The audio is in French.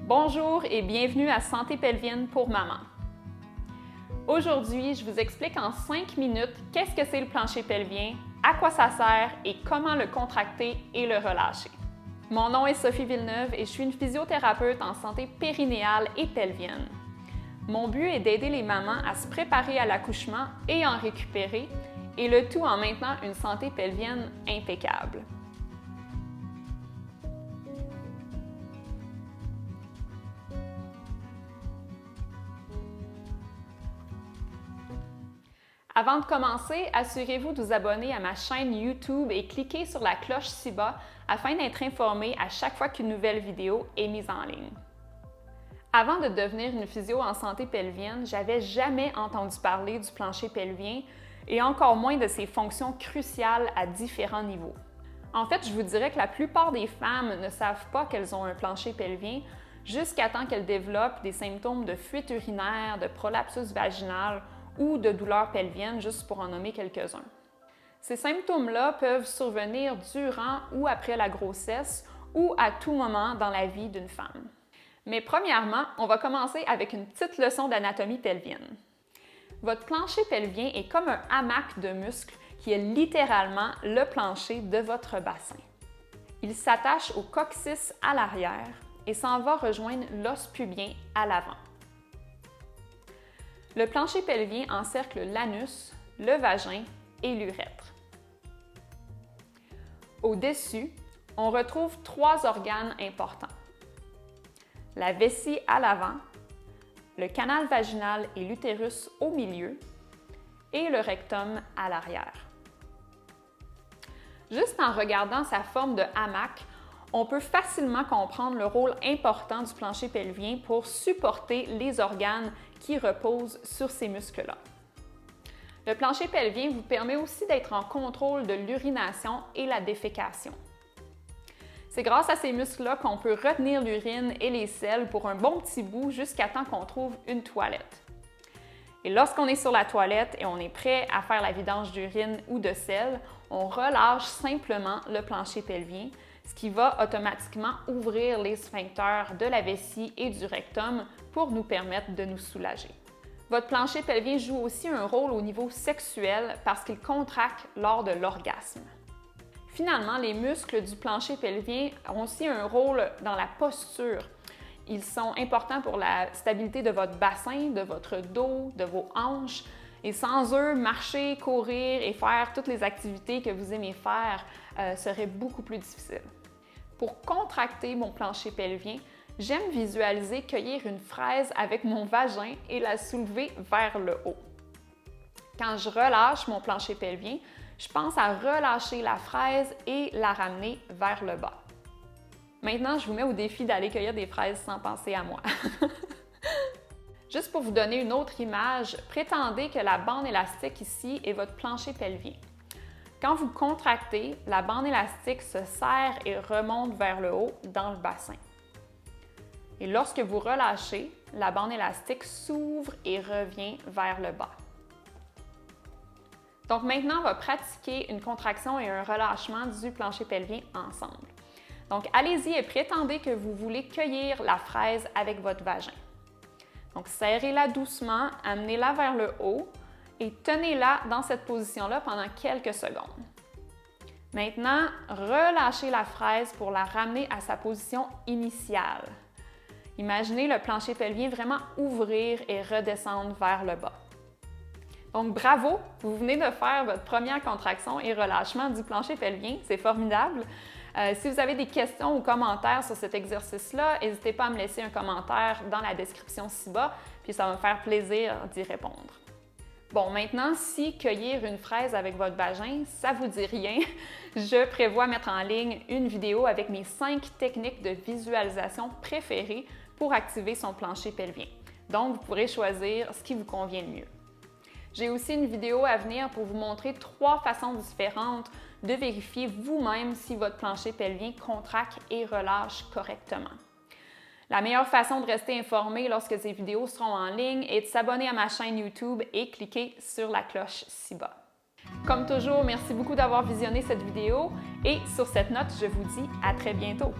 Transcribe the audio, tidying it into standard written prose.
Bonjour et bienvenue à Santé pelvienne pour maman. Aujourd'hui, je vous explique en 5 minutes qu'est-ce que c'est le plancher pelvien, à quoi ça sert et comment le contracter et le relâcher. Mon nom est Sophie Villeneuve et je suis une physiothérapeute en santé périnéale et pelvienne. Mon but est d'aider les mamans à se préparer à l'accouchement et en récupérer, et le tout en maintenant une santé pelvienne impeccable. Avant de commencer, assurez-vous de vous abonner à ma chaîne YouTube et cliquez sur la cloche ci-bas afin d'être informé à chaque fois qu'une nouvelle vidéo est mise en ligne. Avant de devenir une physio en santé pelvienne, j'avais jamais entendu parler du plancher pelvien et encore moins de ses fonctions cruciales à différents niveaux. En fait, je vous dirais que la plupart des femmes ne savent pas qu'elles ont un plancher pelvien jusqu'à temps qu'elles développent des symptômes de fuite urinaire, de prolapsus vaginal ou de douleurs pelviennes, juste pour en nommer quelques-uns. Ces symptômes-là peuvent survenir durant ou après la grossesse ou à tout moment dans la vie d'une femme. Mais premièrement, on va commencer avec une petite leçon d'anatomie pelvienne. Votre plancher pelvien est comme un hamac de muscles qui est littéralement le plancher de votre bassin. Il s'attache au coccyx à l'arrière et s'en va rejoindre l'os pubien à l'avant. Le plancher pelvien encercle l'anus, le vagin et l'urètre. Au-dessus, on retrouve 3 organes importants. La vessie à l'avant, le canal vaginal et l'utérus au milieu et le rectum à l'arrière. Juste en regardant sa forme de hamac, on peut facilement comprendre le rôle important du plancher pelvien pour supporter les organes qui reposent sur ces muscles-là. Le plancher pelvien vous permet aussi d'être en contrôle de l'urination et la défécation. C'est grâce à ces muscles-là qu'on peut retenir l'urine et les selles pour un bon petit bout jusqu'à temps qu'on trouve une toilette. Et lorsqu'on est sur la toilette et on est prêt à faire la vidange d'urine ou de selles, on relâche simplement le plancher pelvien, ce qui va automatiquement ouvrir les sphincters de la vessie et du rectum pour nous permettre de nous soulager. Votre plancher pelvien joue aussi un rôle au niveau sexuel parce qu'il contracte lors de l'orgasme. Finalement, les muscles du plancher pelvien ont aussi un rôle dans la posture. Ils sont importants pour la stabilité de votre bassin, de votre dos, de vos hanches. Et sans eux, marcher, courir et faire toutes les activités que vous aimez faire serait beaucoup plus difficile. Pour contracter mon plancher pelvien, j'aime visualiser cueillir une fraise avec mon vagin et la soulever vers le haut. Quand je relâche mon plancher pelvien, je pense à relâcher la fraise et la ramener vers le bas. Maintenant, je vous mets au défi d'aller cueillir des fraises sans penser à moi. Juste pour vous donner une autre image, prétendez que la bande élastique ici est votre plancher pelvien. Quand vous contractez, la bande élastique se serre et remonte vers le haut dans le bassin. Et lorsque vous relâchez, la bande élastique s'ouvre et revient vers le bas. Donc maintenant, on va pratiquer une contraction et un relâchement du plancher pelvien ensemble. Donc allez-y et prétendez que vous voulez cueillir la fraise avec votre vagin. Donc serrez-la doucement, amenez-la vers le haut et tenez-la dans cette position-là pendant quelques secondes. Maintenant, relâchez la fraise pour la ramener à sa position initiale. Imaginez le plancher pelvien vraiment ouvrir et redescendre vers le bas. Donc bravo, vous venez de faire votre première contraction et relâchement du plancher pelvien, c'est formidable. Si vous avez des questions ou commentaires sur cet exercice-là, n'hésitez pas à me laisser un commentaire dans la description ci-bas, puis ça va me faire plaisir d'y répondre. Bon, maintenant, si cueillir une fraise avec votre vagin, ça vous dit rien, je prévois mettre en ligne une vidéo avec mes 5 techniques de visualisation préférées pour activer son plancher pelvien. Donc, vous pourrez choisir ce qui vous convient le mieux. J'ai aussi une vidéo à venir pour vous montrer 3 façons différentes de vérifier vous-même si votre plancher pelvien contracte et relâche correctement. La meilleure façon de rester informé lorsque ces vidéos seront en ligne est de s'abonner à ma chaîne YouTube et cliquer sur la cloche ci-bas. Comme toujours, merci beaucoup d'avoir visionné cette vidéo et sur cette note, je vous dis à très bientôt.